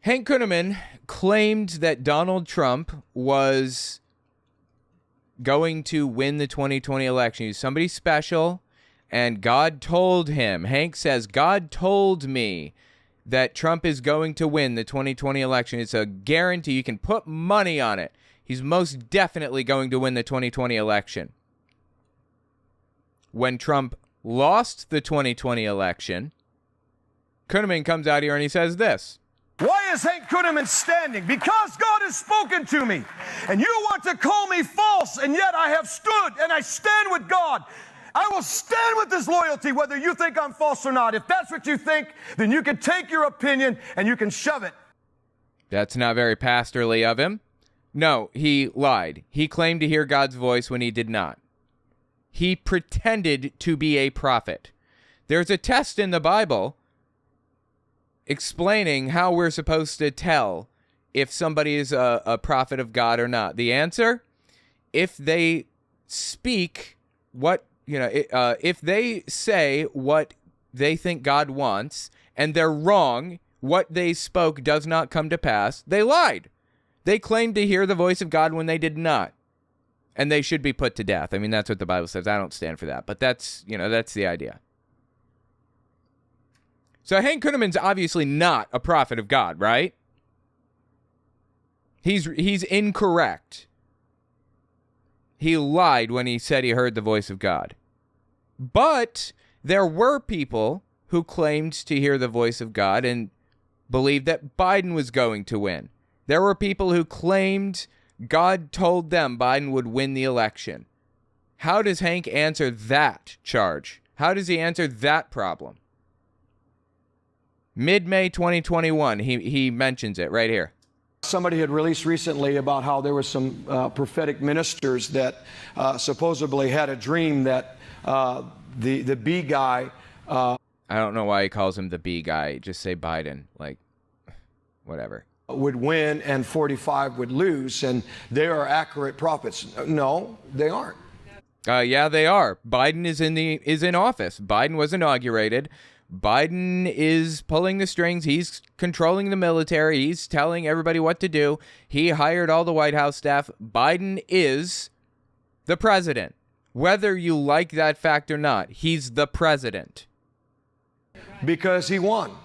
Hank Kunneman claimed that Donald Trump was going to win the 2020 election. He's somebody special, and God told him. Hank says, God told me that Trump is going to win the 2020 election. It's a guarantee. You can put money on it. He's most definitely going to win the 2020 election. When Trump lost the 2020 election, Kunneman comes out here and he says this. Why is Hank Kunneman standing? Because God has spoken to me. And you want to call me false, and yet I have stood and I stand with God. I will stand with this loyalty whether you think I'm false or not. If that's what you think, then you can take your opinion and you can shove it. That's not very pastorly of him. No, he lied. He claimed to hear God's voice when he did not. He pretended to be a prophet. There's a test in the Bible explaining how we're supposed to tell if somebody is a prophet of God or not. The answer, if they speak what, if they say what they think God wants and they're wrong, what they spoke does not come to pass, they lied. They claimed to hear the voice of God when they did not. And they should be put to death. I mean, that's what the Bible says. I don't stand for that. But that's the idea. So Hank Kunneman's obviously not a prophet of God, right? He's incorrect. He lied when he said he heard the voice of God. But there were people who claimed to hear the voice of God and believed that Biden was going to win. There were people who claimed God told them Biden would win the election. How does Hank answer that charge? How does he answer that problem? Mid-May 2021, he mentions it right here. Somebody had released recently about how there were some prophetic ministers that supposedly had a dream that the B guy... I don't know why he calls him the B guy. Just say Biden. Like, whatever. Would win and 45 would lose, and they are accurate prophets. No, they aren't. Yeah, they are. Biden is in office. Biden was inaugurated. Biden is pulling the strings. He's controlling the military. He's telling everybody what to do. He hired all the White House staff. Biden is the president. Whether you like that fact or not, he's the president. Because he won.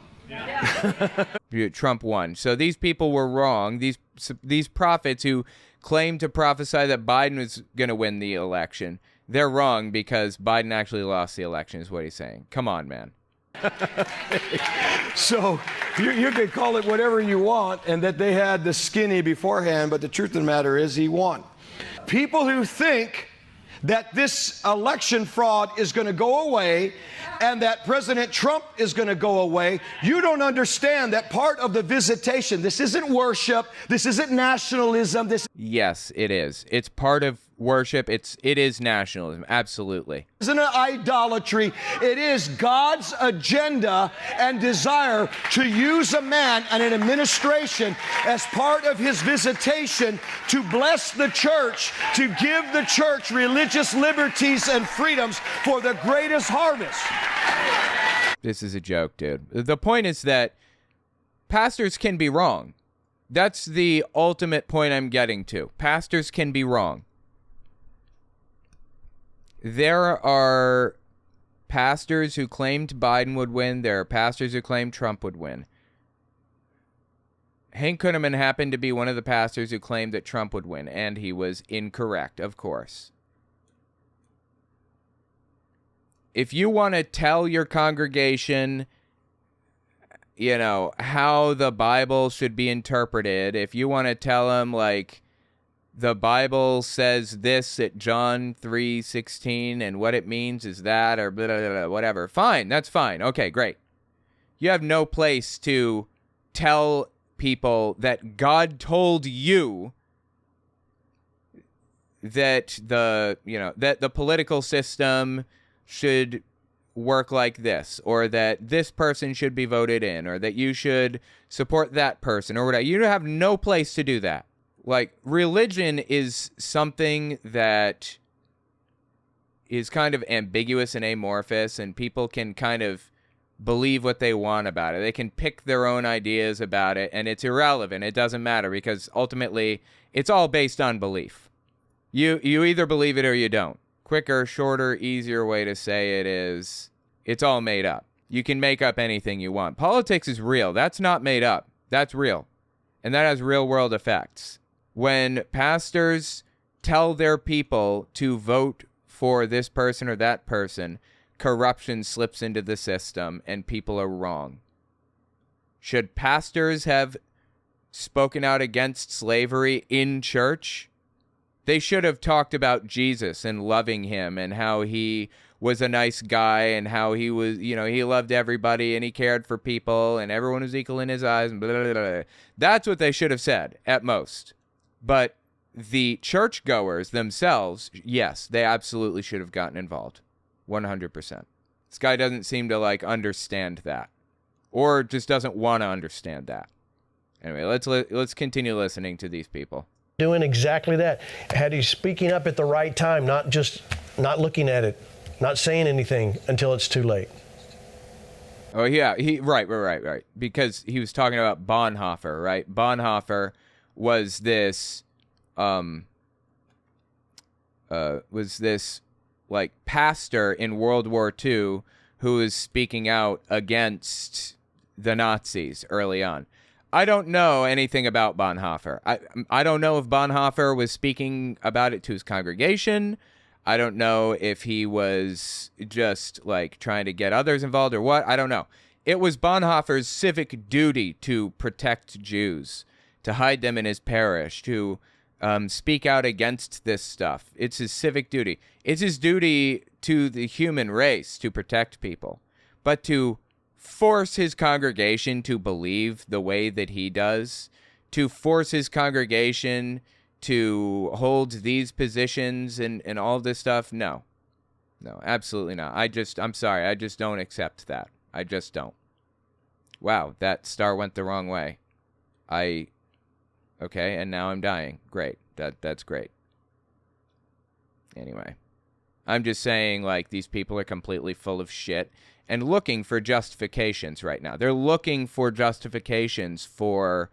Trump won. So these people were wrong. These prophets who claimed to prophesy that Biden was going to win the election, they're wrong because Biden actually lost the election is what he's saying. Come on, man. So you could call it whatever you want and that they had the skinny beforehand, but the truth of the matter is he won. People who think that this election fraud is going to go away and that President Trump is going to go away, you don't understand that part of the visitation, this isn't worship, this isn't nationalism. Yes, it is. It's part of worship. It is nationalism. Absolutely. Isn't it idolatry? It is God's agenda and desire to use a man and an administration as part of his visitation to bless the church, to give the church religious liberties and freedoms for the greatest harvest. This is a joke, dude. The point is that pastors can be wrong. That's the ultimate point I'm getting to. Pastors can be wrong. There are pastors who claimed Biden would win. There are pastors who claimed Trump would win. Hank Kunneman happened to be one of the pastors who claimed that Trump would win, and he was incorrect, of course. If you want to tell your congregation, how the Bible should be interpreted, if you want to tell them, like, the Bible says this at John 3:16, and what it means is that, or blah, blah, blah, whatever. Fine, that's fine. Okay, great. You have no place to tell people that God told you that the political system should work like this, or that this person should be voted in, or that you should support that person, or whatever. You have no place to do that. Like, religion is something that is kind of ambiguous and amorphous, and people can kind of believe what they want about it. They can pick their own ideas about it, and it's irrelevant. It doesn't matter because ultimately it's all based on belief. You either believe it or you don't. Quicker, shorter, easier way to say it is it's all made up. You can make up anything you want. Politics is real. That's not made up. That's real. And that has real world effects. When pastors tell their people to vote for this person or that person, corruption slips into the system and people are wrong. Should pastors have spoken out against slavery in church? They should have talked about Jesus and loving him and how he was a nice guy and how he was, he loved everybody and he cared for people and everyone was equal in his eyes and blah, blah, blah, blah. That's what they should have said at most. But the churchgoers themselves, yes, they absolutely should have gotten involved. 100%. This guy doesn't seem to understand that, or just doesn't want to understand that. Anyway, let's continue listening to these people. Doing exactly that. Had he speaking up at the right time, not looking at it, not saying anything until it's too late. Oh yeah, right. Because he was talking about Bonhoeffer, right? Bonhoeffer was this pastor in World War II who was speaking out against the Nazis early on. I don't know anything about Bonhoeffer. I don't know if Bonhoeffer was speaking about it to his congregation. I don't know if he was just trying to get others involved or what. I don't know. It was Bonhoeffer's civic duty to protect Jews, to hide them in his parish, to speak out against this stuff. It's his civic duty. It's his duty to the human race to protect people. But to force his congregation to believe the way that he does, to force his congregation to hold these positions and all this stuff, no, absolutely not. I'm sorry, I just don't accept that. I just don't. Wow, that star went the wrong way. Okay, and now I'm dying. Great. That's great. Anyway, I'm just saying, these people are completely full of shit and looking for justifications right now. They're looking for justifications for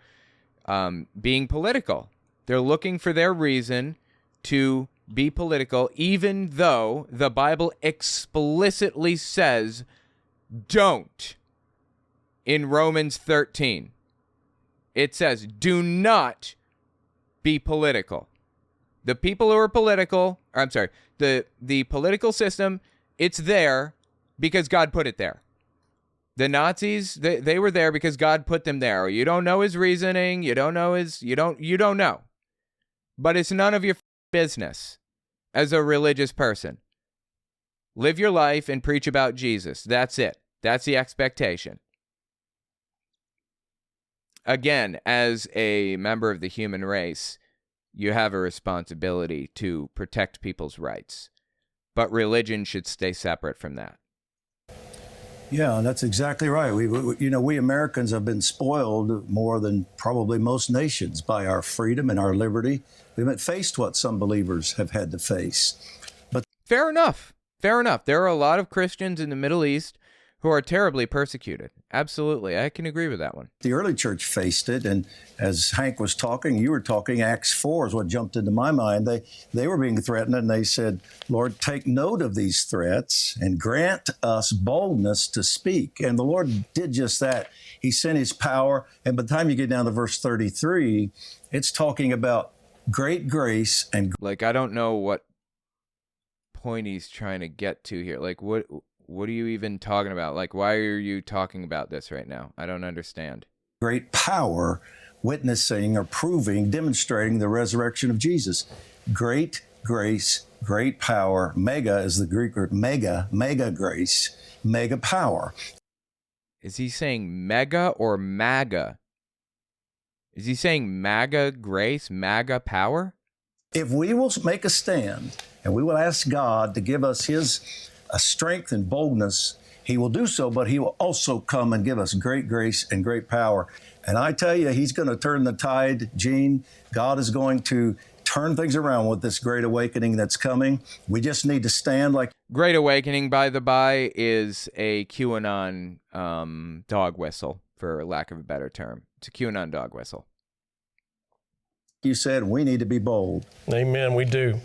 being political. They're looking for their reason to be political, even though the Bible explicitly says don't. In Romans 13, it says, do not be political. The people who are political, the political system, it's there because God put it there. The Nazis, they were there because God put them there. You don't know his reasoning. You don't know you don't know. But it's none of your business as a religious person. Live your life and preach about Jesus. That's it. That's the expectation. Again, as a member of the human race, you have a responsibility to protect people's rights. But religion should stay separate from that. Yeah, that's exactly right. We Americans have been spoiled more than probably most nations by our freedom and our liberty. We haven't faced what some believers have had to face. But fair enough. There are a lot of Christians in the Middle East who are terribly persecuted. Absolutely. I can agree with that one. The early church faced it, and as Hank was talking, you were talking, Acts 4 is what jumped into my mind. They were being threatened, and they said, Lord, take note of these threats and grant us boldness to speak. And the Lord did just that. He sent his power, and by the time you get down to verse 33, it's talking about great grace and... I don't know what point he's trying to get to here. What are you even talking about? Why are you talking about this right now? I don't understand. Great power, witnessing or proving, demonstrating the resurrection of Jesus. Great grace, great power. Mega is the Greek word mega grace, mega power. Is he saying mega or MAGA? Is he saying MAGA grace, MAGA power? If we will make a stand and we will ask God to give us his strength and boldness, he will do so, but he will also come and give us great grace and great power. And I tell you, he's going to turn the tide, Gene. God is going to turn things around with this great awakening that's coming. We just need to stand like Great Awakening, by the by, is a QAnon dog whistle, for lack of a better term. It's a QAnon dog whistle. you said, we need to be bold. Amen. We do.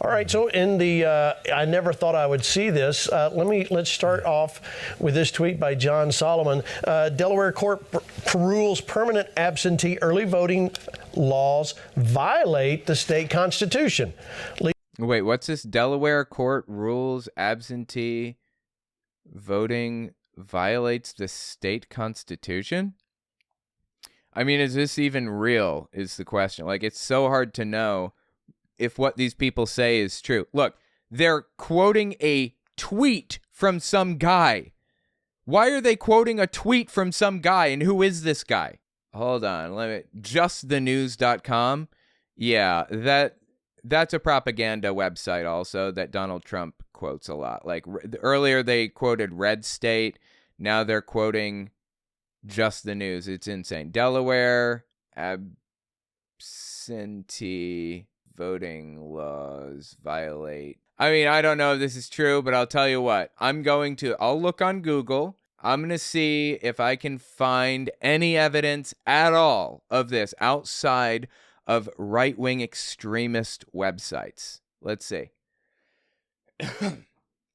All right. So in the, I never thought I would see this. Let's start off with this tweet by John Solomon. Delaware court rules permanent absentee early voting laws violate the state constitution. Wait, what's this? Delaware court rules absentee voting violates the state constitution? I mean, is this even real is the question. Like, it's so hard to know if what these people say is true. Look, they're quoting a tweet from some guy. Why are they quoting a tweet from some guy? And who is this guy? Hold on. Justthenews.com. Yeah, that's a propaganda website also that Donald Trump quotes a lot. Like earlier they quoted Red State. Now they're quoting Just the News. It's insane. Delaware absentee voting laws violate. I mean, I don't know if this is true, but I'll tell you what. I'll look on Google. I'm going to see if I can find any evidence at all of this outside of right-wing extremist websites. Let's see.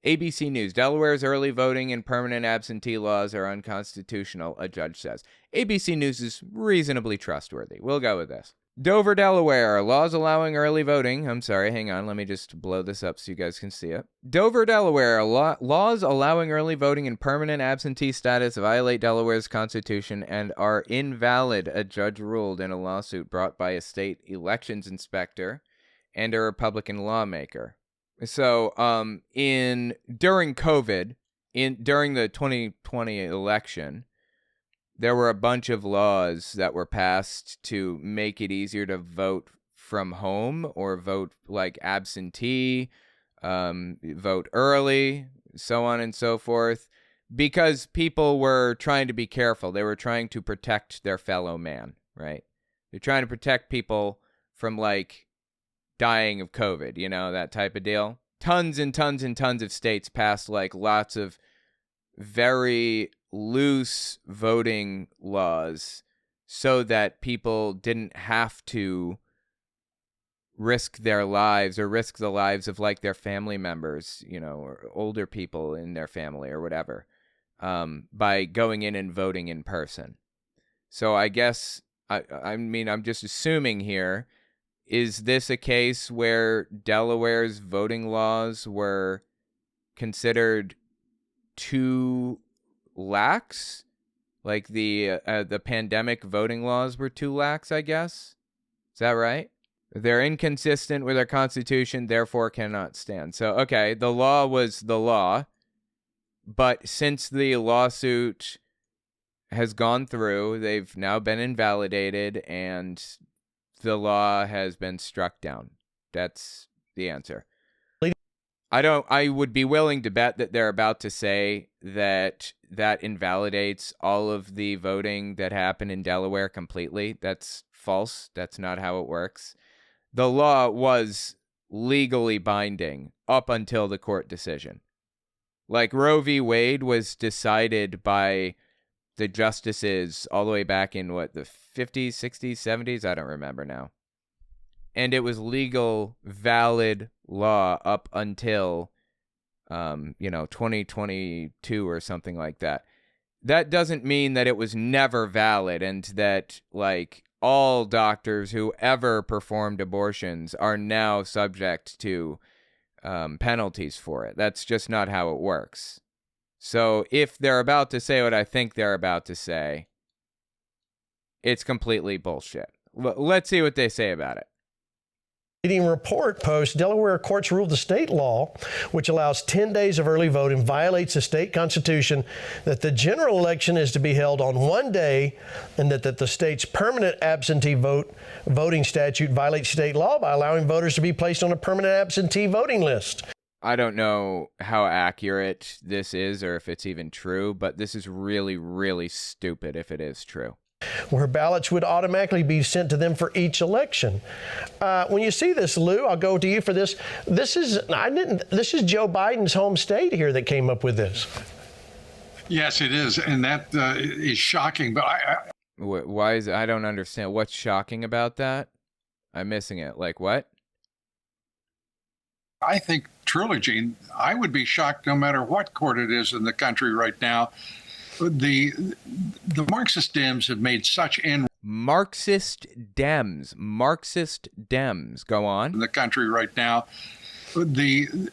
ABC News. Delaware's early voting and permanent absentee laws are unconstitutional, a judge says. ABC News is reasonably trustworthy. We'll go with this. Dover, Delaware. Laws allowing early voting. I'm sorry, hang on. Let me just blow this up so you guys can see it. Dover, Delaware. Laws allowing early voting and permanent absentee status violate Delaware's constitution and are invalid, a judge ruled in a lawsuit brought by a state elections inspector and a Republican lawmaker. So, during COVID, during the 2020 election, there were a bunch of laws that were passed to make it easier to vote from home or vote like absentee, vote early, so on and so forth, because people were trying to be careful. They were trying to protect their fellow man, right? They're trying to protect people from like dying of COVID, you know, that type of deal. Tons and tons and tons of states passed like lots of very loose voting laws so that people didn't have to risk their lives or risk the lives of like their family members, you know, or older people in their family or whatever, by going in and voting in person. So I guess, I mean, I'm just assuming here, is this a case where Delaware's voting laws were considered too lax? Like the pandemic voting laws were too lax, I guess? Is that right? They're inconsistent with our constitution, therefore cannot stand. So, okay, the law was the law, but since the lawsuit has gone through, they've now been invalidated, and the law has been struck down. That's the answer. I would be willing to bet that they're about to say that invalidates all of the voting that happened in Delaware completely. That's false. That's not how it works. The law was legally binding up until the court decision. Like Roe v. Wade was decided by the justices all the way back in the 50s, 60s, 70s? I don't remember now. And it was legal, valid law up until, 2022 or something like that. That doesn't mean that it was never valid and that, like, all doctors who ever performed abortions are now subject to penalties for it. That's just not how it works. So if they're about to say what I think they're about to say, it's completely bullshit. Let's see what they say about it. Leading report posts, Delaware courts ruled the state law, which allows 10 days of early voting, violates the state constitution, that the general election is to be held on one day, and that the state's permanent absentee voting statute violates state law by allowing voters to be placed on a permanent absentee voting list. I don't know how accurate this is or if it's even true, but this is really, really stupid if it is true. where ballots would automatically be sent to them for each election. When you see this, Lou, I'll go to you for this. This is Joe Biden's home state here that came up with this. Yes, it is, and that is shocking. But why is I don't understand what's shocking about that. I'm missing it. Like what? I think truly, Gene, I would be shocked no matter what court it is in the country right now. The Marxist Dems have made such Marxist Dems. Go on. In the country right now. The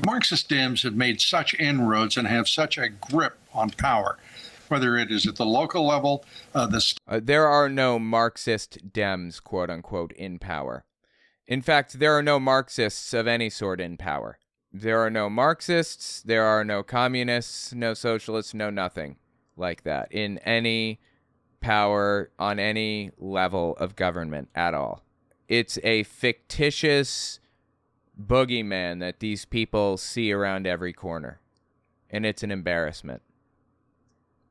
Marxist Dems have made such inroads and have such a grip on power, whether it is at the local level, there are no Marxist Dems, quote unquote, in power. In fact, there are no Marxists of any sort in power. There are no Marxists, there are no communists, no socialists, no nothing like that in any power on any level of government at all. It's a fictitious boogeyman that these people see around every corner, and it's an embarrassment.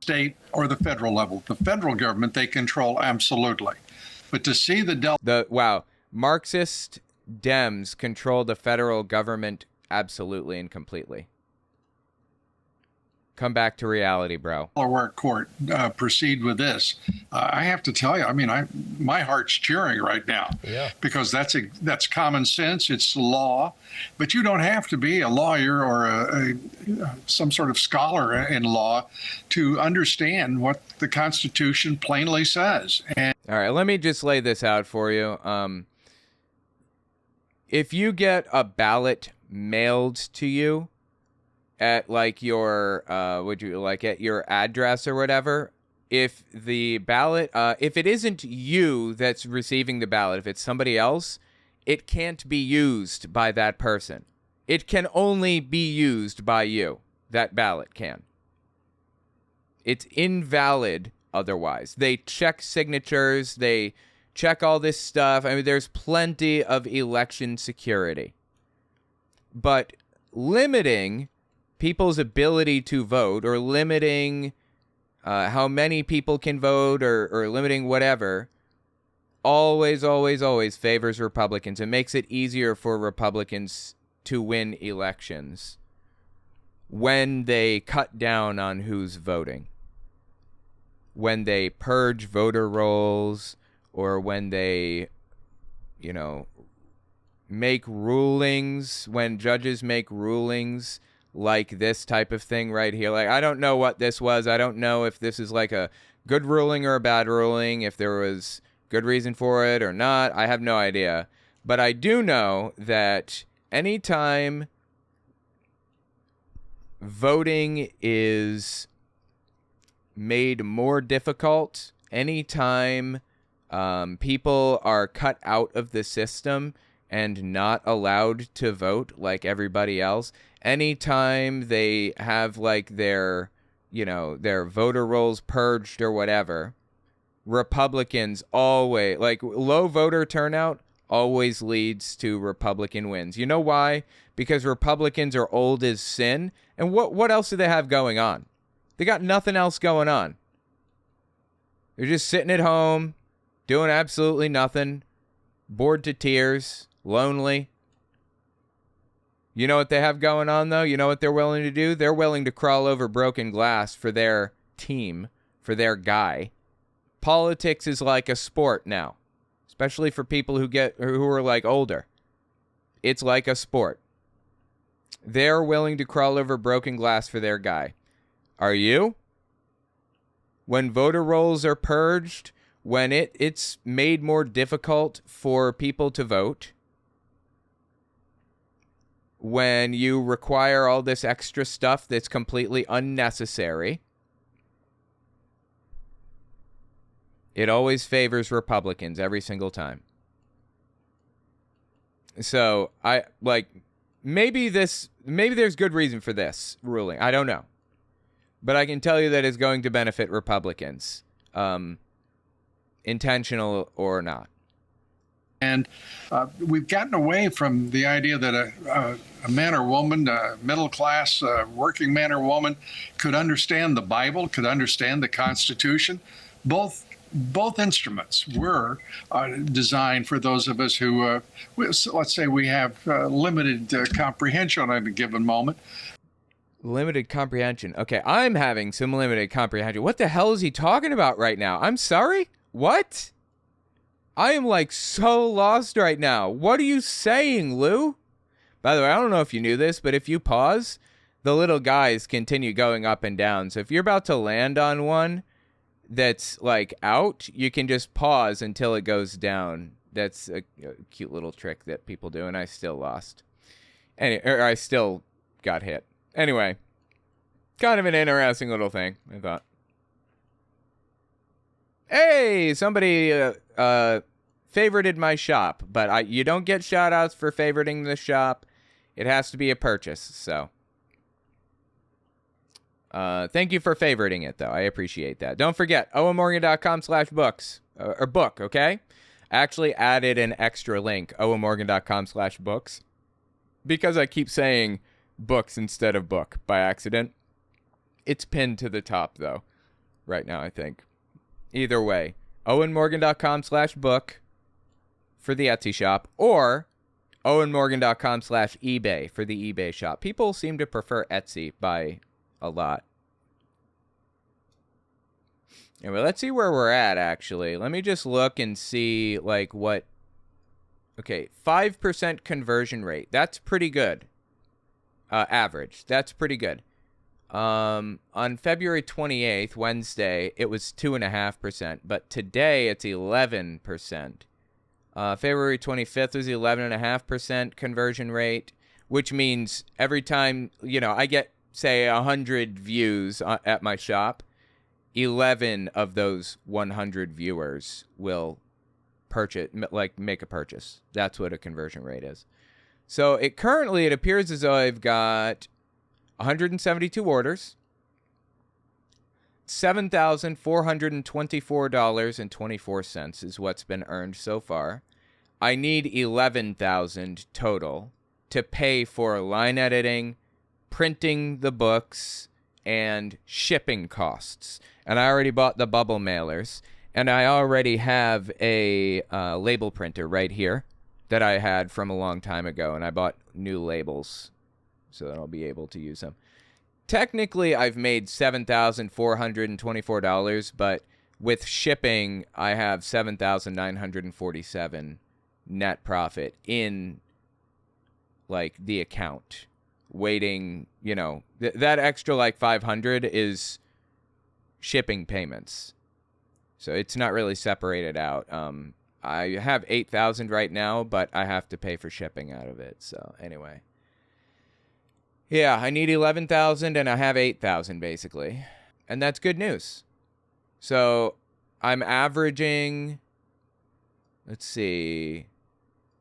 State or the federal level. The federal government, they control absolutely. But to see Marxist Dems control the federal government absolutely and completely. Come back to reality, bro. Delaware court proceed with this. I have to tell you, I mean, my heart's cheering right now. Yeah. Because that's common sense. It's law, but you don't have to be a lawyer or some sort of scholar in law to understand what the Constitution plainly says. And all right, let me just lay this out for you. If you get a ballot mailed to you at like your at your address or whatever, if the ballot if it isn't you that's receiving the ballot, if it's somebody else, it can't be used by that person. It can only be used by you. That ballot can. It's invalid otherwise. They check signatures, they check all this stuff. I mean, there's plenty of election security. But limiting people's ability to vote, or limiting how many people can vote, or limiting whatever, always favors Republicans. It makes it easier for Republicans to win elections when they cut down on who's voting. When they purge voter rolls, or when they, make rulings, when judges make rulings like this type of thing right here. Like, I don't know what this was. I don't know if this is like a good ruling or a bad ruling, if there was good reason for it or not. I have no idea. But I do know that anytime voting is made more difficult, anytime people are cut out of the system and not allowed to vote like everybody else, anytime they have like their voter rolls purged or whatever, Republicans always, like, low voter turnout always leads to Republican wins. You know why? Because Republicans are old as sin. And what else do they have going on? They got nothing else going on. They're just sitting at home, doing absolutely nothing, bored to tears, lonely. You know what they have going on, though? You know what they're willing to do? They're willing to crawl over broken glass for their team, for their guy. Politics is like a sport now, especially for people who are like older. It's like a sport. They're willing to crawl over broken glass for their guy. Are you? When voter rolls are purged, when it's made more difficult for people to vote, when you require all this extra stuff that's completely unnecessary, it always favors Republicans every single time. So maybe there's good reason for this ruling. I don't know. But I can tell you that it's going to benefit Republicans, intentional or not. And we've gotten away from the idea that a man or woman, a middle class working man or woman, could understand the Bible, could understand the Constitution. Both both instruments were designed for those of us who, let's say we have limited comprehension at a given moment. Limited comprehension. Okay, I'm having some limited comprehension. What the hell is he talking about right now? I'm sorry? What? I am like so lost right now. What are you saying, Lou? By the way, I don't know if you knew this, but if you pause, the little guys continue going up and down. So if you're about to land on one that's like out, you can just pause until it goes down. That's a cute little trick that people do, and I still lost. I still got hit. Anyway, kind of an interesting little thing, I thought. Hey, somebody favorited my shop, but you don't get shout-outs for favoriting the shop. It has to be a purchase, so. Thank you for favoriting it, though. I appreciate that. Don't forget, owenmorgan.com/books, or book, okay? I actually added an extra link, owenmorgan.com/books, because I keep saying books instead of book by accident. It's pinned to the top, though, right now, I think. Either way, owenmorgan.com/book for the Etsy shop, or owenmorgan.com/eBay for the eBay shop. People seem to prefer Etsy by a lot. Anyway, let's see where we're at, actually. Let me just look and see, like, what... Okay, 5% conversion rate. That's pretty good. Average. That's pretty good. On February 28th, Wednesday, it was 2.5%, but today it's 11%. February 25th was 11.5% conversion rate, which means every time, I get, say, 100 views at my shop, 11 of those 100 viewers will make a purchase. That's what a conversion rate is. So it appears as though I've got 172 orders, $7,424.24 is what's been earned so far. I need 11,000 total to pay for line editing, printing the books, and shipping costs. And I already bought the bubble mailers, and I already have a label printer right here that I had from a long time ago, and I bought new labels so that I'll be able to use them. Technically, I've made $7,424, but with shipping, I have $7,947 net profit in, the account. Waiting, that extra, 500 is shipping payments. So it's not really separated out. I have 8,000 right now, but I have to pay for shipping out of it. So anyway. Yeah, I need 11,000 and I have 8,000 basically. And that's good news. So I'm averaging, let's see,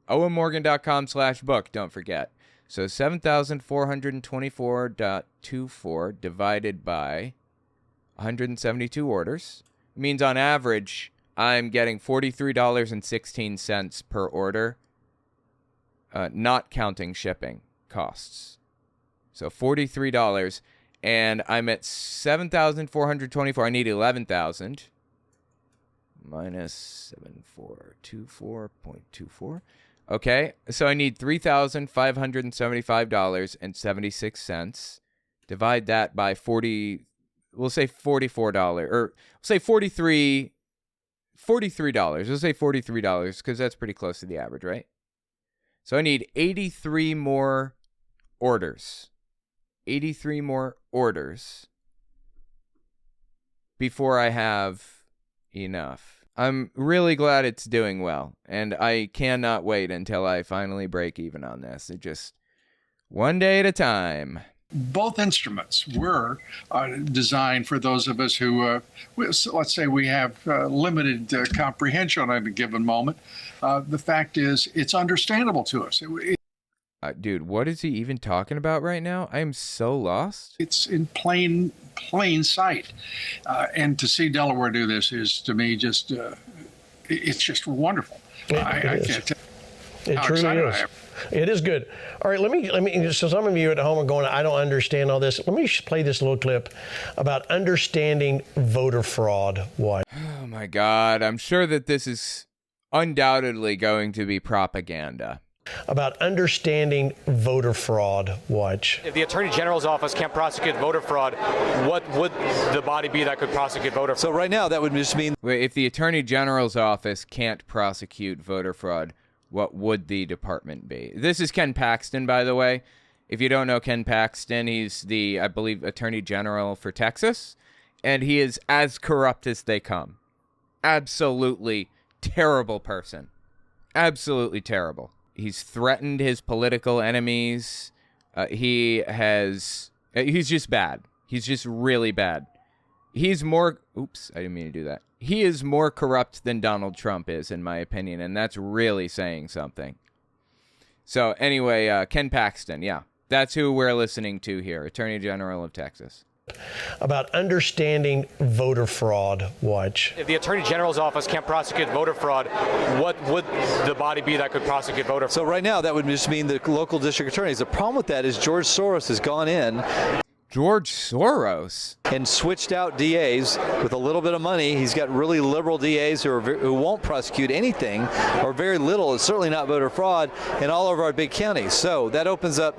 owenmorgan.com/book, don't forget. So 7,424.24 divided by 172 orders means on average I'm getting $43.16 per order, not counting shipping costs. So $43, and I'm at 7,424. I need 11,000 minus 7,424.24. Okay, so I need $3,575.76. Divide that by 40. We'll say $44, or we'll say $43. We'll say $43 because that's pretty close to the average, right? So I need 83 more orders. 83 more orders before I have enough. I'm really glad it's doing well, and I cannot wait until I finally break even on this. It just one day at a time. Both instruments were designed for those of us who, let's say we have limited comprehension at a given moment. The fact is, it's understandable to us. Dude, what is he even talking about right now? I am so lost. It's in plain sight. And to see Delaware do this is, to me, just it's just wonderful. I can't tell. It truly is. It is good. All right, let me. So some of you at home are going, I don't understand all this. Let me play this little clip about understanding voter fraud. What? Oh my my God. I'm sure that this is undoubtedly going to be propaganda. About understanding voter fraud. Watch. If the Attorney General's office can't prosecute voter fraud, what would the body be that could prosecute voter fraud? So right now, that would just mean... Wait, if the Attorney General's office can't prosecute voter fraud, what would the department be? This is Ken Paxton, by the way. If you don't know Ken Paxton, he's the, I believe, Attorney General for Texas, and he is as corrupt as they come. Absolutely terrible person. Absolutely terrible. He's threatened his political enemies. He's just bad. He's just really bad. He's more, oops, I didn't mean to do that. He is more corrupt than Donald Trump is, in my opinion, and that's really saying something. So anyway, Ken Paxton, yeah, that's who we're listening to here, Attorney General of Texas. About understanding voter fraud. Watch. If the Attorney General's office can't prosecute voter fraud, what would the body be that could prosecute voter fraud? So right now, that would just mean the local district attorneys. The problem with that is George Soros has gone in. George Soros? And switched out DAs with a little bit of money. He's got really liberal DAs who won't prosecute anything, or very little. It's certainly not voter fraud in all of our big counties. So that opens up...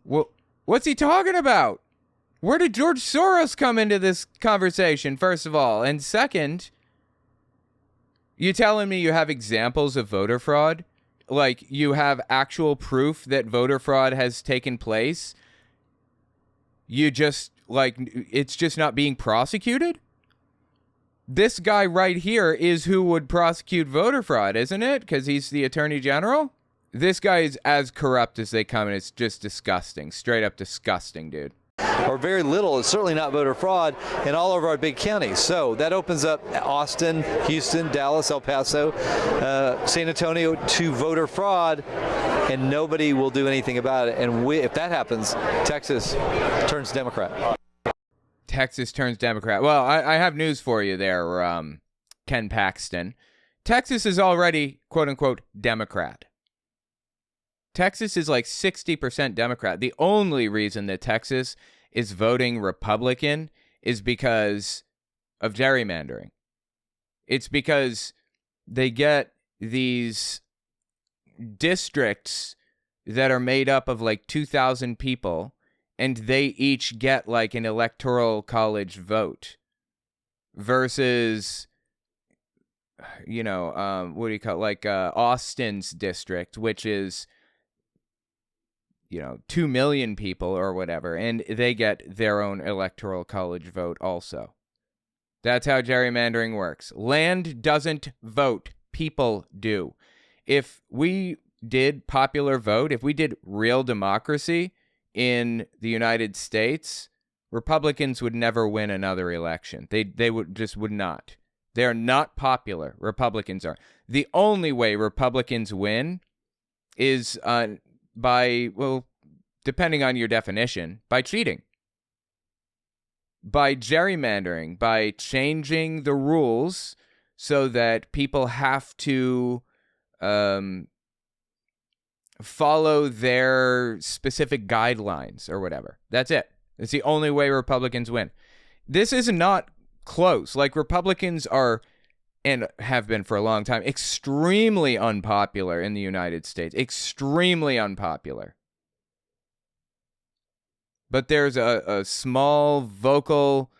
Well, what's he talking about? Where did George Soros come into this conversation, first of all? And second, you telling me you have examples of voter fraud? Like, you have actual proof that voter fraud has taken place? You just, like, it's just not being prosecuted? This guy right here is who would prosecute voter fraud, isn't it? Because he's the Attorney General? This guy is as corrupt as they come, and it's just disgusting. Straight up disgusting, dude. Or very little. It's certainly not voter fraud in all of our big counties. So that opens up Austin, Houston, Dallas, El Paso, San Antonio to voter fraud, and nobody will do anything about it. And if that happens, Texas turns Democrat. Texas turns Democrat. Well, I have news for you there, Ken Paxton. Texas is already, quote-unquote, Democrat. Texas is like 60% Democrat. The only reason that Texas is voting Republican is because of gerrymandering. It's because they get these districts that are made up of like 2,000 people, and they each get like an electoral college vote versus, you know, what do you call it? Like Austin's district, which is, you know, 2 million people or whatever, and they get their own electoral college vote also. That's how gerrymandering works. Land doesn't vote. People do. If we did popular vote, if we did real democracy in the United States, Republicans would never win another election. They would not. They are not popular. Republicans are. The only way Republicans win is by, well, depending on your definition, by cheating, by gerrymandering, by changing the rules so that people have to follow their specific guidelines or whatever. That's it. It's the only way Republicans win. This is not close. Like, Republicans are, and have been for a long time, extremely unpopular in the United States. Extremely unpopular. But there's a small vocal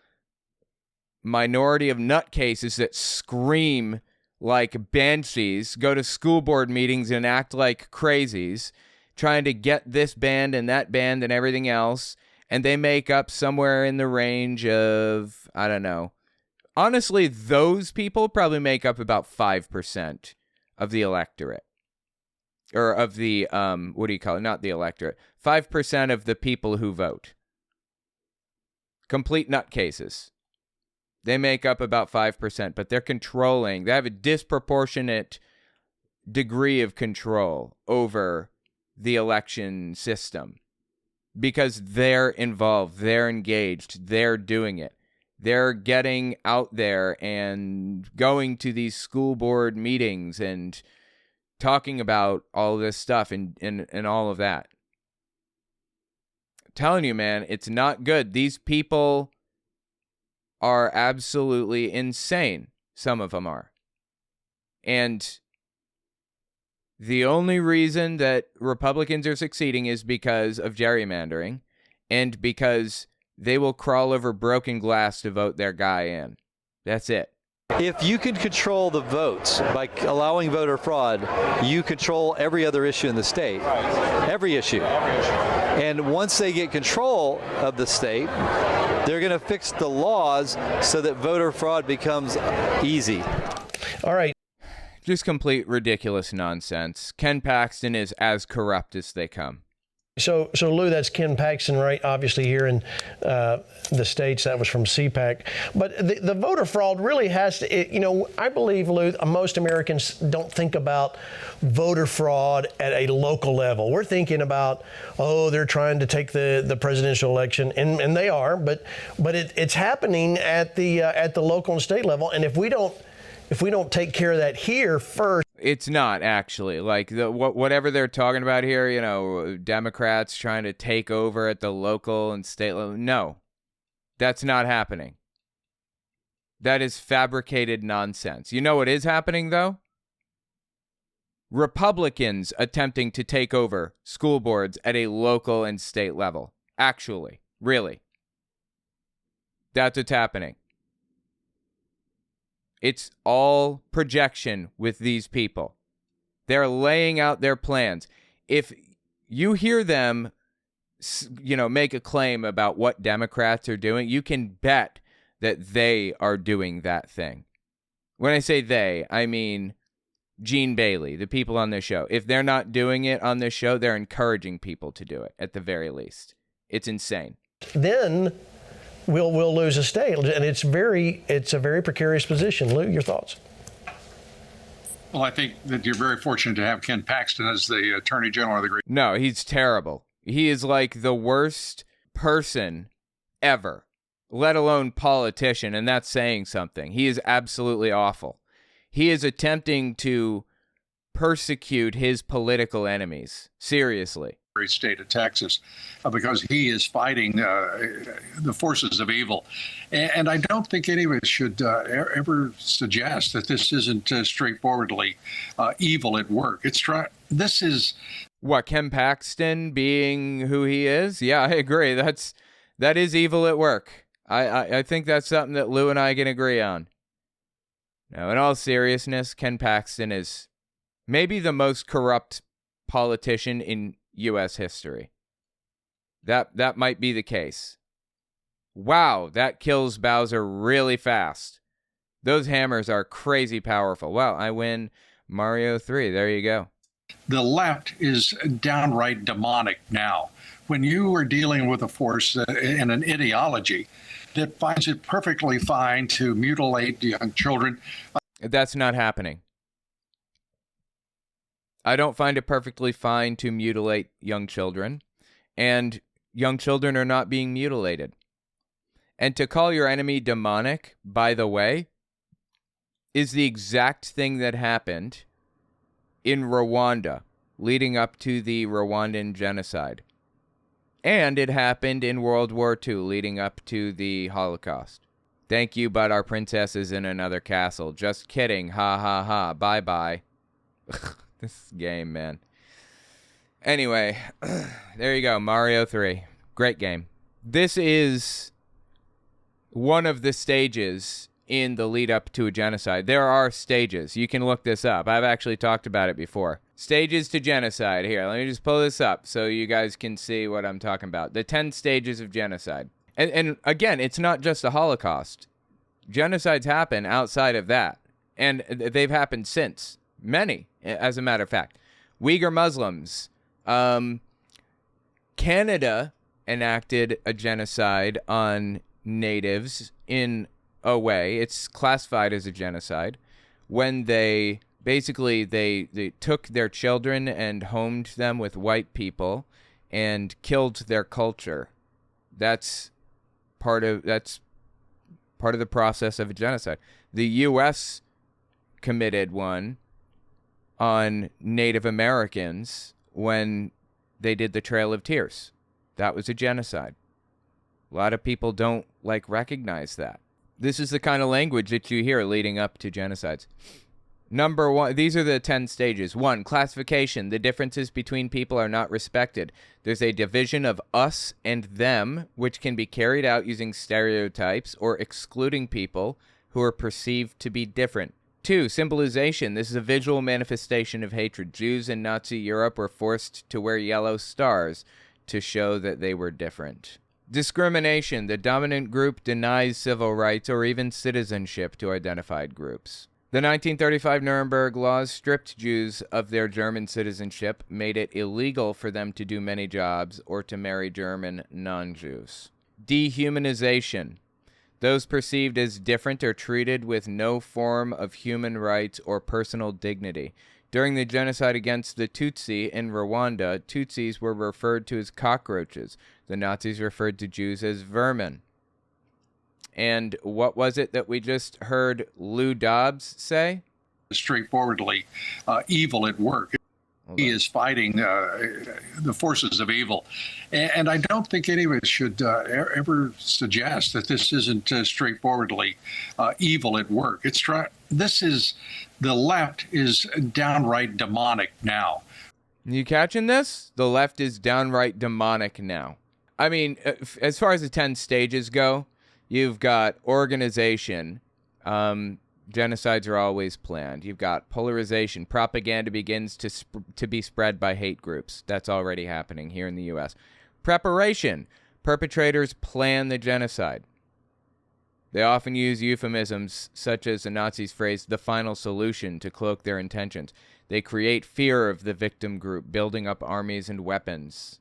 minority of nutcases that scream like banshees, go to school board meetings and act like crazies, trying to get this band and that band and everything else, and they make up somewhere in the range of, I don't know. Honestly, those people probably make up about 5% of the electorate. Or of the, what do you call it? Not the electorate. 5% of the people who vote. Complete nutcases. They make up about 5%, but they're controlling. They have a disproportionate degree of control over the election system because they're involved, they're engaged, they're doing it. They're getting out there and going to these school board meetings and talking about all this stuff and all of that. I'm telling you, man, it's not good. These people are absolutely insane. Some of them are. And the only reason that Republicans are succeeding is because of gerrymandering and because they will crawl over broken glass to vote their guy in. That's it. If you can control the votes by allowing voter fraud, you control every other issue in the state. Every issue. And once they get control of the state, they're going to fix the laws so that voter fraud becomes easy. All right. Just complete ridiculous nonsense. Ken Paxton is as corrupt as they come. So Lou, that's Ken Paxton, right? Obviously here in the States, that was from CPAC. But the voter fraud really has to, I believe, Lou, most Americans don't think about voter fraud at a local level. We're thinking about, they're trying to take the presidential election, and they are, but it's happening at the local and state level. And if we don't take care of that here first. It's not actually like whatever they're talking about here, Democrats trying to take over at the local and state level. No, that's not happening. That is fabricated nonsense. You know what is happening, though? Republicans attempting to take over school boards at a local and state level. Actually, really. That's what's happening. It's all projection with these people. They're laying out their plans. If you hear them, make a claim about what Democrats are doing, you can bet that they are doing that thing. When I say they, I mean Gene Bailey, the people on this show. If they're not doing it on this show, they're encouraging people to do it, at the very least. It's insane. Then we'll lose a state, and it's a very precarious position. Lou, your thoughts? Well, I think that you're very fortunate to have Ken Paxton as the Attorney General of the great. No, he's terrible. He is like the worst person ever, let alone politician, and that's saying something. He is absolutely awful. He is attempting to persecute his political enemies. Seriously. Great state of Texas, because he is fighting the forces of evil. And I don't think any of us should ever suggest that this isn't straightforwardly evil at work. This is what, Ken Paxton being who he is? Yeah, I agree. That is evil at work. I think that's something that Lou and I can agree on. Now, in all seriousness, Ken Paxton is maybe the most corrupt politician in U.S. history. That might be the case. Wow, that kills Bowser really fast. Those hammers are crazy powerful. Wow, I win Mario 3. There you go. The left is downright demonic now. When you are dealing with a force and an ideology that finds it perfectly fine to mutilate young children. That's not happening. I don't find it perfectly fine to mutilate young children, and young children are not being mutilated. And to call your enemy demonic, by the way, is the exact thing that happened in Rwanda, leading up to the Rwandan genocide. And it happened in World War II, leading up to the Holocaust. Thank you, but our princess is in another castle. Just kidding. Ha ha ha. Bye-bye. This game, man. Anyway, there you go. Mario 3. Great game. This is one of the stages in the lead up to a genocide. There are stages. You can look this up. I've actually talked about it before. Stages to genocide. Here, let me just pull this up so you guys can see what I'm talking about. The 10 stages of genocide. And again, it's not just the Holocaust. Genocides happen outside of that. And they've happened since. Many, as a matter of fact. Uyghur Muslims. Canada enacted a genocide on natives in a way. It's classified as a genocide when they basically they took their children and homed them with white people and killed their culture. That's part of the process of a genocide. The U.S. committed one on Native Americans when they did the Trail of Tears. That was a genocide. A lot of people don't recognize that. This is the kind of language that you hear leading up to genocides. Number one, these are the 10 stages. 1, classification. The differences between people are not respected. There's a division of us and them, which can be carried out using stereotypes or excluding people who are perceived to be different. 2, symbolization. This is a visual manifestation of hatred. Jews in Nazi Europe were forced to wear yellow stars to show that they were different. Discrimination. The dominant group denies civil rights or even citizenship to identified groups. The 1935 Nuremberg laws stripped Jews of their German citizenship, made it illegal for them to do many jobs or to marry German non-Jews. Dehumanization. Those perceived as different are treated with no form of human rights or personal dignity. During the genocide against the Tutsi in Rwanda, Tutsis were referred to as cockroaches. The Nazis referred to Jews as vermin. And what was it that we just heard Lou Dobbs say? Straightforwardly evil at work. He is fighting the forces of evil. And I don't think any of us should ever suggest that this isn't straightforwardly evil at work. The left is downright demonic now. You catching this? The left is downright demonic now. I mean, as far as the 10 stages go, you've got organization. Genocides are always planned. You've got polarization. Propaganda begins to be spread by hate groups. That's already happening here in the U.S. Preparation. Perpetrators plan the genocide. They often use euphemisms such as the Nazis' phrase, the final solution, to cloak their intentions. They create fear of the victim group, building up armies and weapons.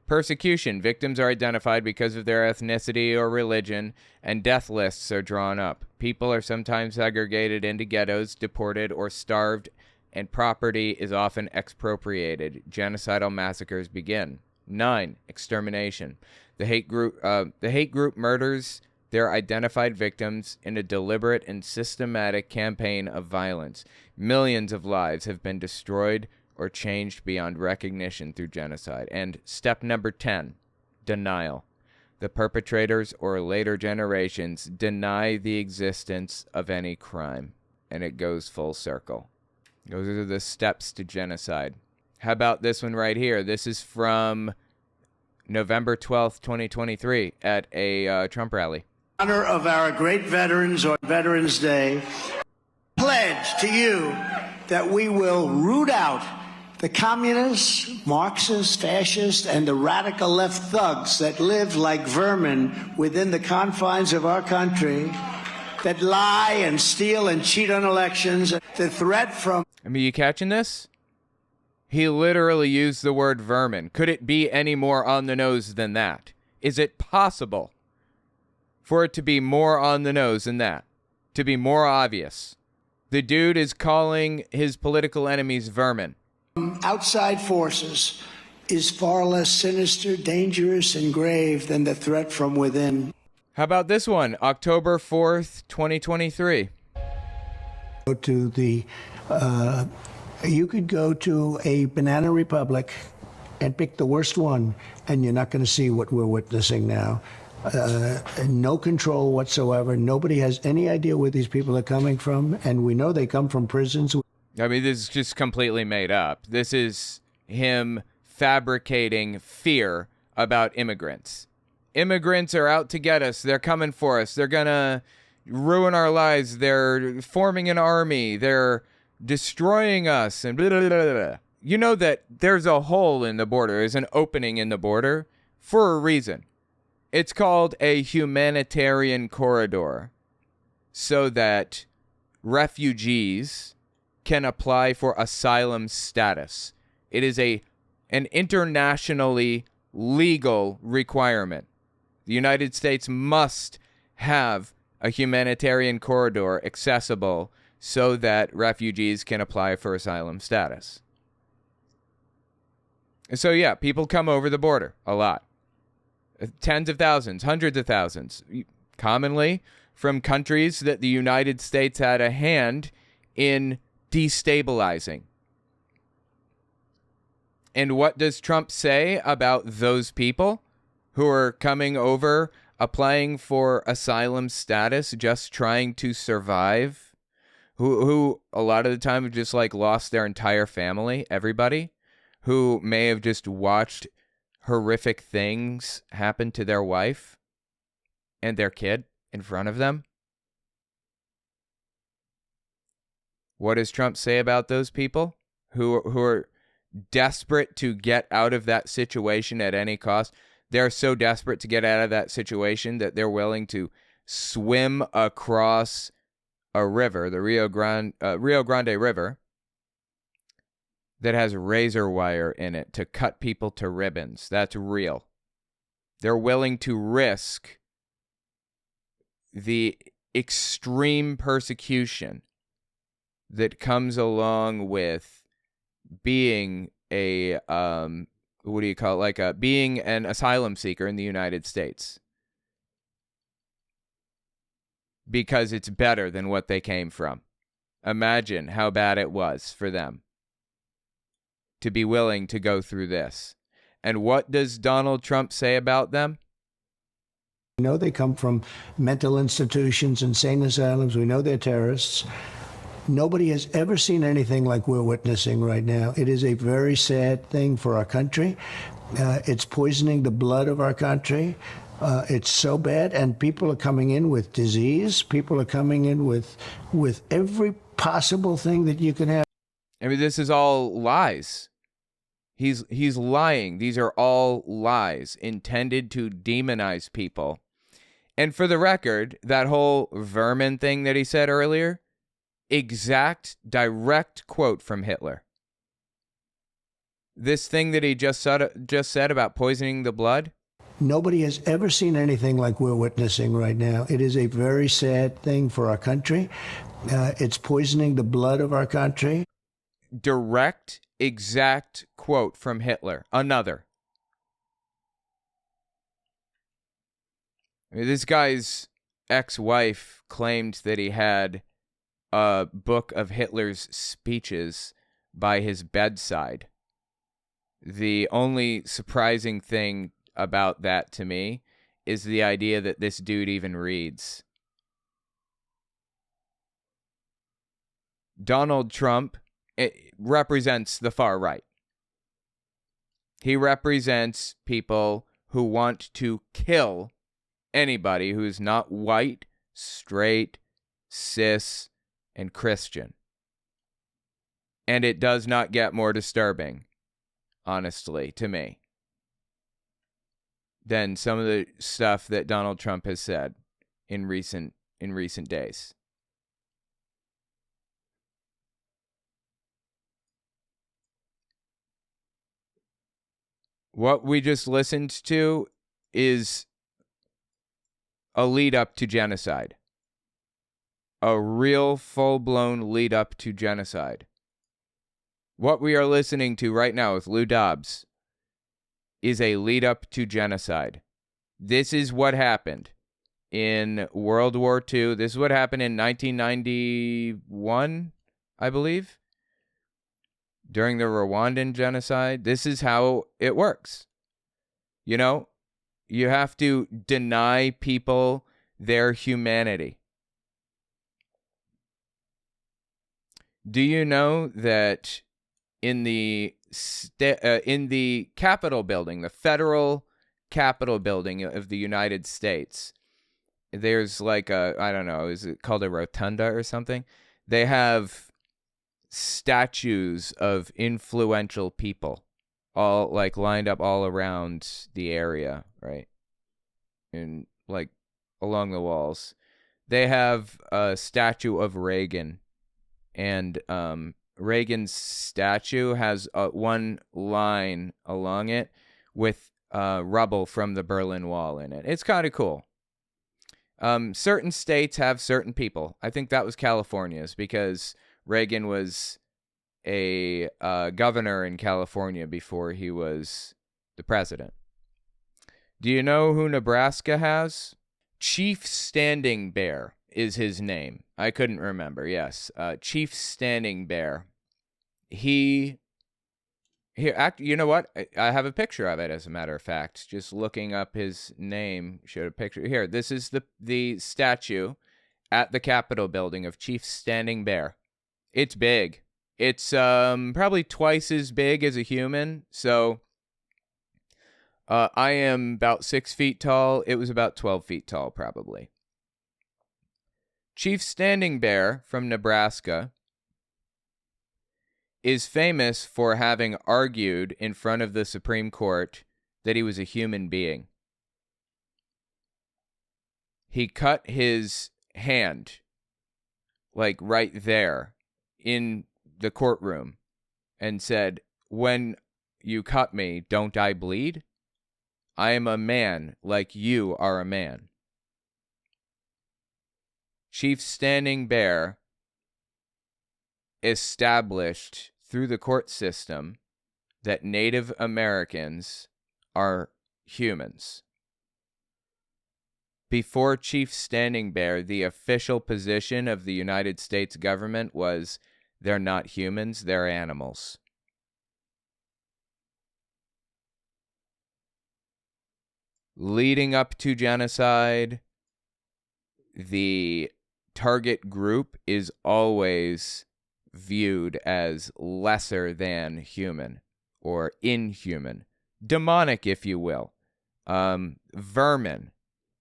Persecution. Victims are identified because of their ethnicity or religion, and death lists are drawn up. People are sometimes segregated into ghettos, deported, or starved, and property is often expropriated. Genocidal massacres begin. 9. Extermination. The hate group murders their identified victims in a deliberate and systematic campaign of violence. Millions of lives have been destroyed or changed beyond recognition through genocide. And step number 10, denial. The perpetrators or later generations deny the existence of any crime. And it goes full circle. Those are the steps to genocide. How about this one right here? This is from November 12th, 2023 at a Trump rally. In honor of our great veterans on Veterans Day, pledge to you that we will root out the communists, Marxists, fascists, and the radical left thugs that live like vermin within the confines of our country, that lie and steal and cheat on elections, the threat from... I mean, you catching this? He literally used the word vermin. Could it be any more on the nose than that? Is it possible for it to be more on the nose than that? To be more obvious? The dude is calling his political enemies vermin. Outside forces is far less sinister, dangerous, and grave than the threat from within. How about this one? October 4th, 2023. You could go to a banana republic and pick the worst one, and you're not going to see what we're witnessing now. No control whatsoever. Nobody has any idea where these people are coming from, and we know they come from prisons. I mean, this is just completely made up. This is him fabricating fear about immigrants. Immigrants are out to get us. They're coming for us. They're going to ruin our lives. They're forming an army. They're destroying us. And blah, blah, blah, blah. You know that there's a hole in the border. There's an opening in the border for a reason. It's called a humanitarian corridor so that refugees can apply for asylum status. It is an internationally legal requirement. The United States must have a humanitarian corridor accessible so that refugees can apply for asylum status. So yeah, people come over the border a lot. Tens of thousands, hundreds of thousands, commonly from countries that the United States had a hand in destabilizing. And what does Trump say about those people who are coming over applying for asylum status, just trying to survive, who a lot of the time have just like lost their entire family, everybody, who may have just watched horrific things happen to their wife and their kid in front of them. What does Trump say about those people who are desperate to get out of that situation at any cost? They're so desperate to get out of that situation that they're willing to swim across a river, the Rio Grande River, that has razor wire in it to cut people to ribbons. That's real. They're willing to risk the extreme persecution that comes along with being a being an asylum seeker in the United States, because it's better than what they came from. Imagine how bad it was for them to be willing to go through this. And what does Donald Trump say about them? We know they come from mental institutions, insane asylums. We know they're terrorists. Nobody has ever seen anything like we're witnessing right now. It is a very sad thing for our country. It's poisoning the blood of our country. It's so bad, and people are coming in with disease. People are coming in with every possible thing that you can have. I mean, this is all lies. He's lying. These are all lies intended to demonize people. And for the record, that whole Vermin thing that he said earlier, exact, direct quote from Hitler. This thing that he just said about poisoning the blood. Nobody has ever seen anything like we're witnessing right now. It is a very sad thing for our country. It's poisoning the blood of our country. Direct, exact quote from Hitler. Another. I mean, this guy's ex-wife claimed that he had a book of Hitler's speeches by his bedside. The only surprising thing about that to me is the idea that this dude even reads. Donald Trump represents the far right. He represents people who want to kill anybody who's not white, straight, cis, and Christian. And it does not get more disturbing, honestly, to me, than some of the stuff that Donald Trump has said in recent days. What we just listened to is a lead up to genocide. A real full-blown lead up to genocide. What we are listening to right now with Lou Dobbs is a lead up to genocide. This is what happened in World War II. This is what happened in 1991, I believe, during the Rwandan genocide. This is how it works. You know, you have to deny people their humanity. Do you know that in the Capitol building, the federal Capitol building of the United States, there's like I don't know, is it called a rotunda or something? They have statues of influential people all like lined up all around the area, right? And like along the walls. They have a statue of Reagan. And Reagan's statue has one line along it with rubble from the Berlin Wall in it. It's kind of cool. Certain states have certain people. I think that was California's because Reagan was a governor in California before he was the president. Do you know who Nebraska has? Chief Standing Bear is his name. I couldn't remember. Yes. Chief Standing Bear. He Here, you know what? I have a picture of it, as a matter of fact. Just looking up his name showed a picture. Here, this is the statue at the Capitol building of Chief Standing Bear. It's big. It's probably twice as big as a human. So I am about 6 feet tall. It was about 12 feet tall, probably. Chief Standing Bear from Nebraska is famous for having argued in front of the Supreme Court that he was a human being. He cut his hand, like right there in the courtroom, and said, "When you cut me, don't I bleed? I am a man like you are a man." Chief Standing Bear established through the court system that Native Americans are humans. Before Chief Standing Bear, the official position of the United States government was they're not humans, they're animals. Leading up to genocide, the target group is always viewed as lesser than human or inhuman, demonic, if you will. Vermin,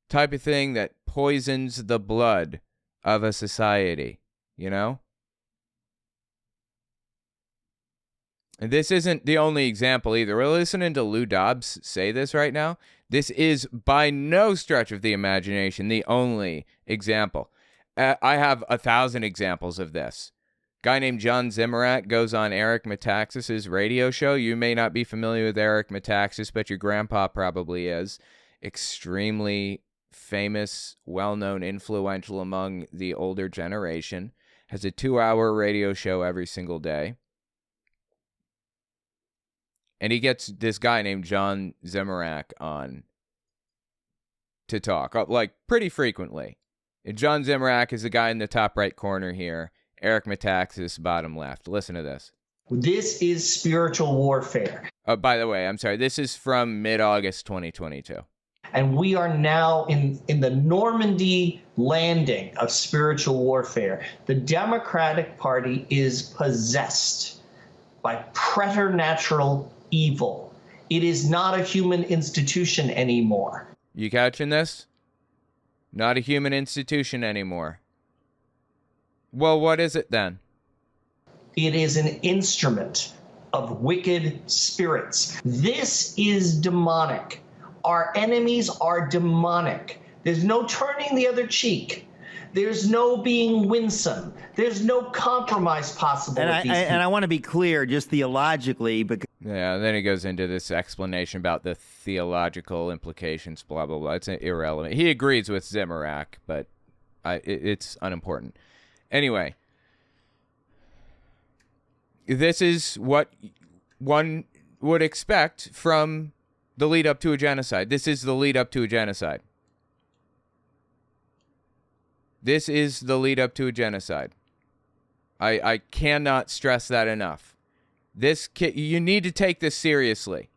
type of thing that poisons the blood of a society, you know? And this isn't the only example either. We're listening to Lou Dobbs say this right now. This is by no stretch of the imagination the only example. I have 1,000 examples of this. Guy named John Zimmerak goes on Eric Metaxas's radio show. You may not be familiar with Eric Metaxas, but your grandpa probably is. Extremely famous, well-known, influential among the older generation. Has a 2-hour radio show every single day. And he gets this guy named John Zimmerak on to talk, like pretty frequently. And John Zimmerak is the guy in the top right corner here. Eric Metaxas, bottom left. Listen to this. This is spiritual warfare. By the way, I'm sorry. This is from mid-August 2022. And we are now in the Normandy landing of spiritual warfare. The Democratic Party is possessed by preternatural evil. It is not a human institution anymore. You catching this? Not a human institution anymore. Well, what is it then? It is an instrument of wicked spirits. This is demonic. Our enemies are demonic. There's no turning the other cheek. There's no being winsome. There's no compromise possible. And I want to be clear, just theologically, because yeah, then he goes into this explanation about the theological implications, blah, blah, blah. It's irrelevant. He agrees with Zimmerak, but it's unimportant. Anyway, this is what one would expect from the lead up to a genocide. This is the lead up to a genocide. This is the lead up to a genocide. I cannot stress that enough. You need to take this seriously.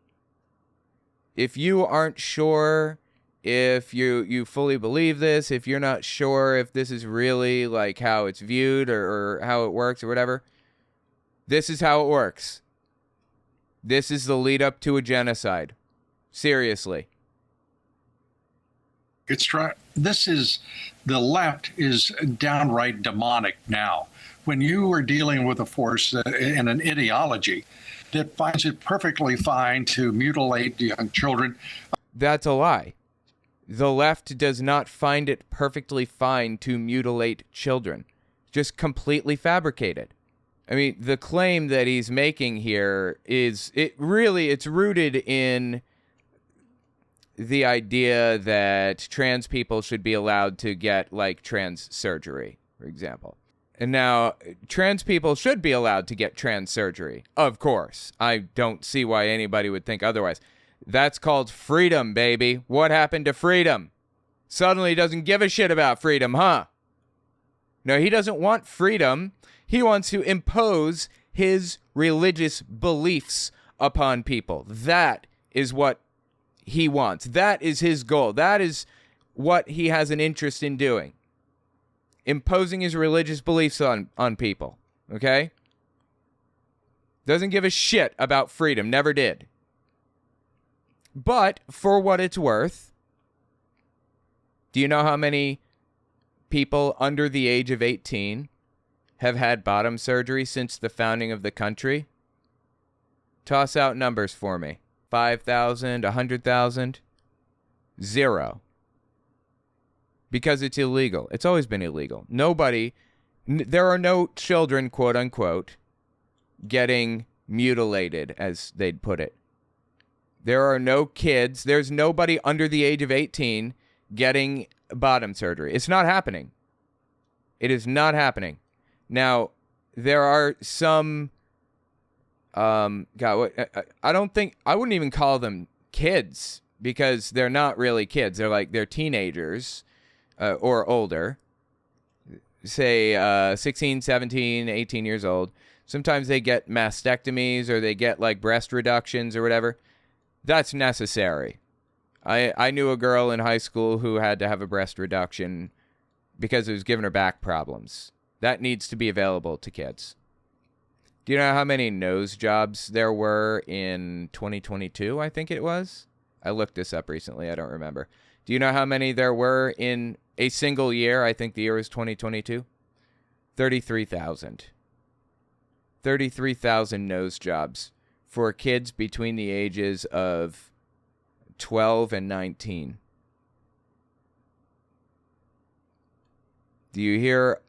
If you aren't sure if you fully believe this, if you're not sure if this is really like how it's viewed or how it works or whatever, this is how it works. This is the lead up to a genocide. Seriously. It's right. The left is downright demonic now. When you are dealing with a force and an ideology that finds it perfectly fine to mutilate young children. That's a lie. The left does not find it perfectly fine to mutilate children. Just completely fabricated. I mean, the claim that he's making here it's rooted in the idea that trans people should be allowed to get, like, trans surgery, for example. And now, trans people should be allowed to get trans surgery. Of course. I don't see why anybody would think otherwise. That's called freedom, baby. What happened to freedom? Suddenly he doesn't give a shit about freedom, huh? No, he doesn't want freedom. He wants to impose his religious beliefs upon people. That is what he wants. That is his goal. That is what he has an interest in doing. Imposing his religious beliefs on people. Okay? Doesn't give a shit about freedom. Never did. But, for what it's worth, do you know how many people under the age of 18 have had bottom surgery since the founding of the country? Toss out numbers for me. 5,000, 100,000? 0. Because it's illegal. It's always been illegal. There are no children, quote unquote, getting mutilated, as they'd put it. There are no kids. There's nobody under the age of 18 getting bottom surgery. It's not happening. It is not happening. Now, there are some, I wouldn't even call them kids, because they're not really kids. They're teenagers or older, say 16, 17, 18 years old. Sometimes they get mastectomies or they get like breast reductions or whatever. That's necessary. I knew a girl in high school who had to have a breast reduction because it was giving her back problems. That needs to be available to kids. Do you know how many nose jobs there were in 2022, I think it was? I looked this up recently. I don't remember. Do you know how many there were in a single year? I think the year was 2022. 33,000. 33,000 nose jobs for kids between the ages of 12 and 19. Do you hear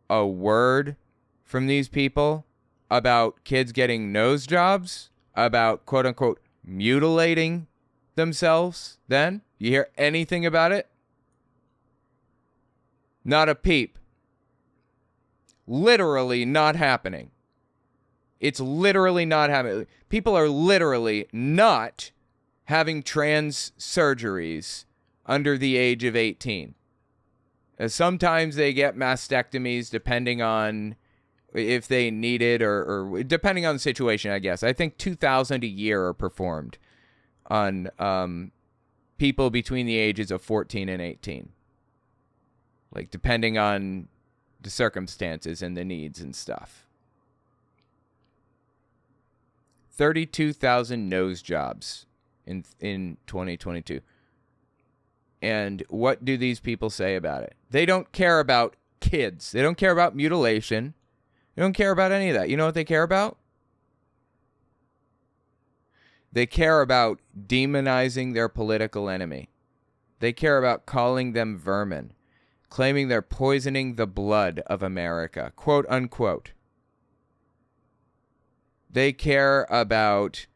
a word from these people about kids getting nose jobs? About, quote unquote, mutilating themselves then? You hear anything about it? Not a peep. Literally not happening. It's literally not happening. People are literally not having trans surgeries under the age of 18. Sometimes they get mastectomies depending on if they need it or depending on the situation, I guess. I think 2,000 a year are performed on people between the ages of 14 and 18. Like, depending on the circumstances and the needs and stuff. 32,000 nose jobs in 2022. And what do these people say about it? They don't care about kids. They don't care about mutilation. They don't care about any of that. You know what they care about? They care about demonizing their political enemy. They care about calling them vermin, claiming they're poisoning the blood of America, quote unquote. They care about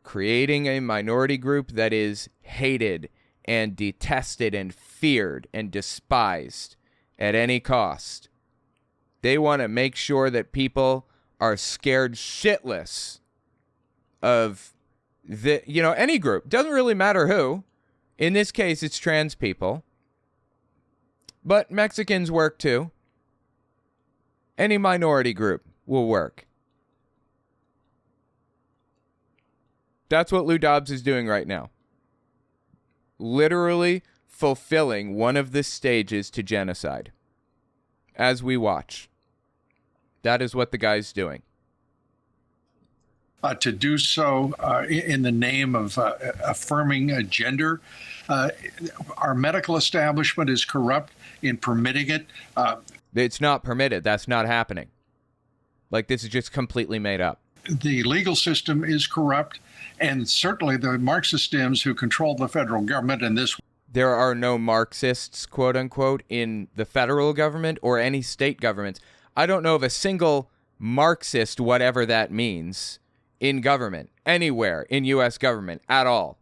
creating a minority group that is hated and detested and feared and despised at any cost. They want to make sure that people are scared shitless of any group. Doesn't really matter who. In this case, it's trans people. But Mexicans work too. Any minority group will work. That's what Lou Dobbs is doing right now. Literally fulfilling one of the stages to genocide. As we watch. That is what the guy's doing. To do so in the name of affirming a gender. Our medical establishment is corrupt in permitting it. It's not permitted. That's not happening. Like, this is just completely made up. The legal system is corrupt. And certainly the Marxist Dems who control the federal government in this. There are no Marxists, quote unquote, in the federal government or any state governments. I don't know of a single Marxist, whatever that means, in government, anywhere in U.S. government at all.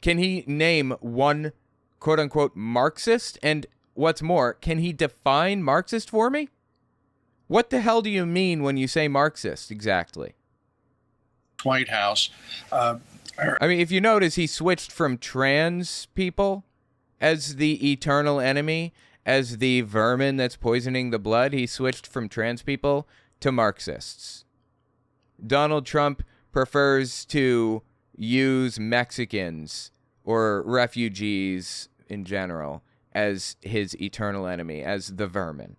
Can he name one, quote unquote, Marxist? And what's more, can he define Marxist for me? What the hell do you mean when you say Marxist exactly? White House. I mean, if you notice, he switched from trans people as the eternal enemy, as the vermin that's poisoning the blood. He switched from trans people to Marxists. Donald Trump prefers to use Mexicans or refugees in general as his eternal enemy, as the vermin.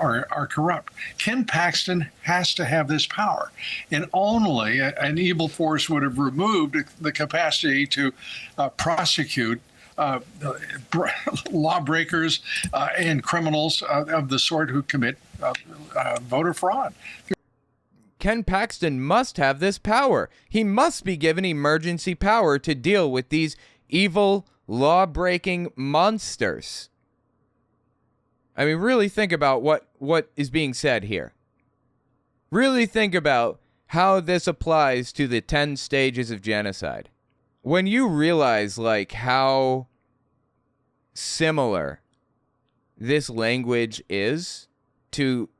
Are corrupt. Ken Paxton has to have this power, and only an evil force would have removed the capacity to prosecute lawbreakers and criminals of the sort who commit voter fraud. Ken Paxton must have this power. He must be given emergency power to deal with these evil, law-breaking monsters. I mean, really think about what is being said here. Really think about how this applies to the 10 stages of genocide. When you realize, like, how similar this language is to,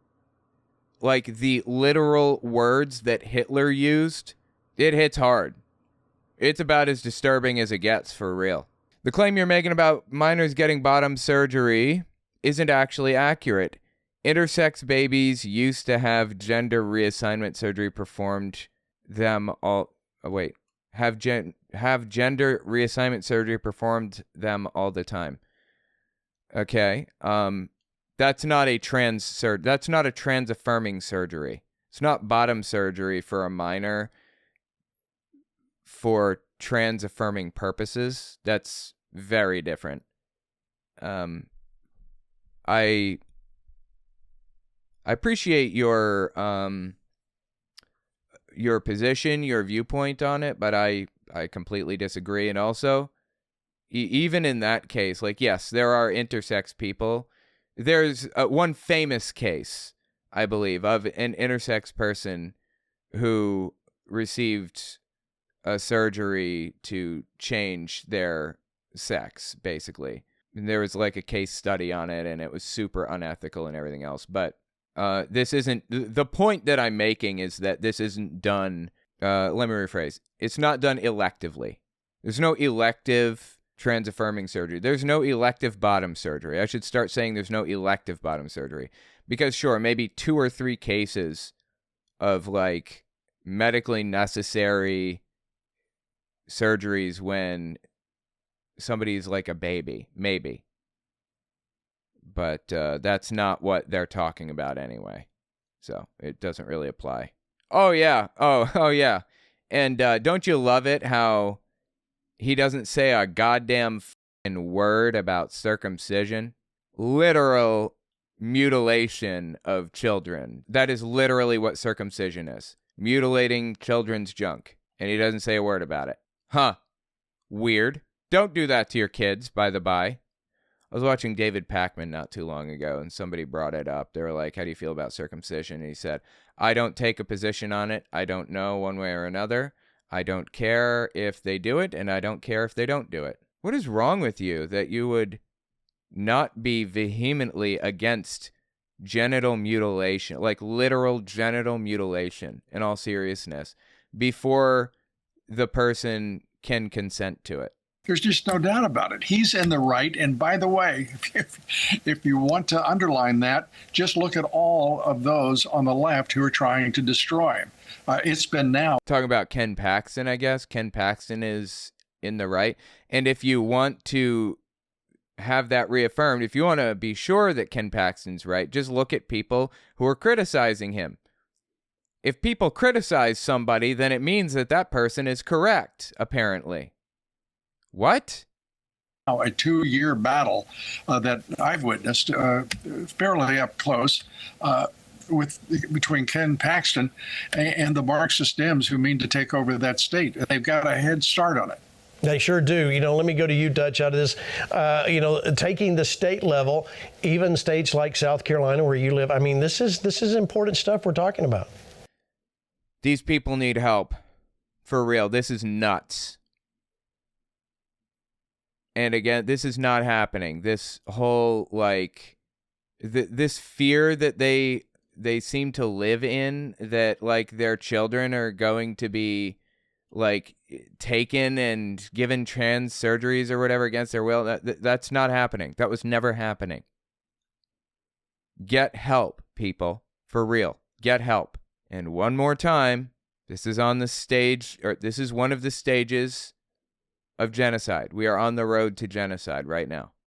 like, the literal words that Hitler used, it hits hard. It's about as disturbing as it gets, for real. The claim you're making about minors getting bottom surgery isn't actually accurate. Intersex babies used to have gender reassignment surgery performed them all. Have gender reassignment surgery performed them all the time. Okay. That's not a that's not a trans affirming surgery. It's not bottom surgery for a minor for trans affirming purposes. That's very different. I appreciate your position, your viewpoint on it, but I completely disagree. And also, even in that case, like, yes, there are intersex people. There's one famous case, I believe, of an intersex person who received a surgery to change their sex, basically. And there was like a case study on it, and it was super unethical and everything else. But this isn't, the point that I'm making is that this isn't done, let me rephrase, it's not done electively. There's no elective trans-affirming surgery. There's no elective bottom surgery. I should start saying there's no elective bottom surgery. Because sure, maybe 2 or 3 cases of like medically necessary surgeries when somebody's like a baby, maybe. But that's not what they're talking about anyway. So it doesn't really apply. Oh, yeah. Oh, yeah. And don't you love it how he doesn't say a goddamn f***ing word about circumcision? Literal mutilation of children. That is literally what circumcision is. Mutilating children's junk. And he doesn't say a word about it. Huh. Weird. Don't do that to your kids, by the by. I was watching David Pakman not too long ago, and somebody brought it up. They were like, how do you feel about circumcision? And he said, I don't take a position on it. I don't know one way or another. I don't care if they do it, and I don't care if they don't do it. What is wrong with you that you would not be vehemently against genital mutilation, like literal genital mutilation, in all seriousness, before the person can consent to it? There's just no doubt about it. He's in the right. And by the way, if you want to underline that, just look at all of those on the left who are trying to destroy him. It's been now. Talking about Ken Paxton, I guess. Ken Paxton is in the right. And if you want to have that reaffirmed, if you want to be sure that Ken Paxton's right, just look at people who are criticizing him. If people criticize somebody, then it means that that person is correct, apparently. What? A 2-year battle that I've witnessed fairly up close between Ken Paxton and the Marxist Dems who mean to take over that state. They've got a head start on it. They sure do. Let me go to you, Dutch, out of this. Taking the state level, even states like South Carolina where you live, I mean, this is important stuff we're talking about. These people need help. For real. This is nuts. And again, this is not happening. This whole, like, this fear that they seem to live in, that, like, their children are going to be, like, taken and given trans surgeries or whatever against their will, that's not happening. That was never happening. Get help, people. For real. Get help. And one more time, This is on the stage, or this is one of the stages of genocide. We are on the road to genocide right now.